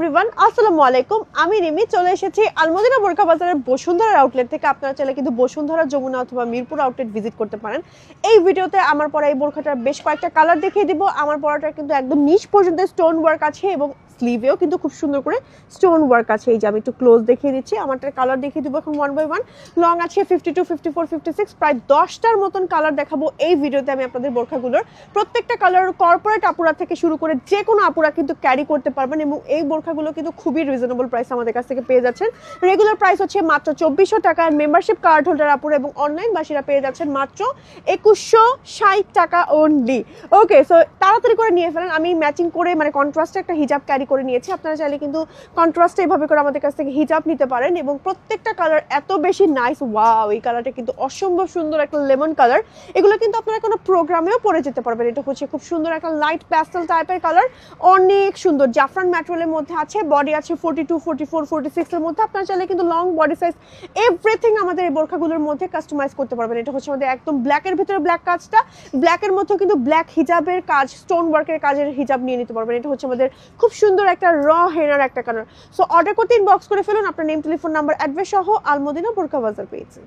Everyone, আসসালামু আলাইকুম। আমি রিমি চলে এসেছি আলমদিনা বোরকা বাজারের বসুন্ধরা আউটলেট থেকে। আপনারা চাইলে কিন্তু বসুন্ধরা, যমুনা অথবা মিরপুর আউটলেট ভিজিট করতে পারেন। এই ভিডিওতে আমার পরা এই বোরখাটার বেশ কয়েকটা কালার দেখিয়ে দিব। আমার পরাটার কিন্তু একদম নিচ পর্যন্ত স্টোন ওয়ার্ক আছে এবং স্লিভেও কিন্তু খুব সুন্দর করে স্টোন ওয়ার্ক আছে। এই যে আমি একটু ক্লোজ দেখিয়ে দিচ্ছি, আমারটার কালার দেখিয়ে দিব এখন ওয়ান বাই ওয়ান। লং আছে 52, 54, 56, প্রায় 10টার মতন কালার দেখাবো এই ভিডিওতে আমি আপনাদের বোরখাগুলোর। প্রত্যেকটা কালার কর্পোরেট আপুরা থেকে শুরু করে যে কোনো আপুরা কিন্তু ক্যারি করতে পারবেন এবং এই বোরখাগুলো কিন্তু খুবই রিজনেবল প্রাইস আমাদের কাছ থেকে পেয়ে যাচ্ছেন। রেগুলার প্রাইস হচ্ছে মাত্র 2400 টাকা, আর মেম্বারশিপ কার্ড হোল্ডার আপুরা এবং অনলাইন বাসীরা পেয়ে যাচ্ছেন মাত্র 2160 টাকা অনলি। ওকে, সো তাড়াতাড়ি করে নিয়ে ফেলেন। আমি ম্যাচিং করে মানে কন্ট্রাস্টে একটা হিজাব ক্যারি করে নিয়েছি। আপনারা চাইলে কিন্তু কন্ট্রাস্টে এভাবে করে আমাদের কাছ থেকে হিজাব নিতে পারেন এবং প্রত্যেকটা কালার এত বেশি নাইস। ওয়াও, এই কালারটা কিন্তু অসম্ভব সুন্দর একটা লেমন কালার। এগুলো কিন্তু আপনারা কোনো প্রোগ্রামেও পরে যেতে পারবেন। এটা হচ্ছে খুব সুন্দর একটা লাইট প্যাস্টেল টাইপের কালার, অনেক সুন্দর। জাফরান ম্যাটেরিয়ালের মধ্যে আছে, বডি আছে 42, 44, 46 এর মধ্যে। আপনারা চাইলে কিন্তু লং বডি সাইজ এভরিথিং আমাদের এই বোরখাগুলোর মধ্যে কাস্টমাইজ করতে পারবেন। এটা হচ্ছে আমাদের একদম ব্ল্যাকের ভিতরে ব্ল্যাক কাজটা, ব্ল্যাকের মধ্যে কিন্তু ব্ল্যাক হিজাবের কাজ, স্টোন ওয়ার্কের কাজের হিজাব নিয়ে নিতে পারবেন। এটা হচ্ছে আমাদের খুব সুন্দর একটা র হেনার একটা কালার। সো অর্ডার করতে ইনবক্স করে ফেলুন আপনার নেম, টেলিফোন নাম্বার, অ্যাড্রেস সহ আলমদিনা বোরকা বাজার পেয়েছে।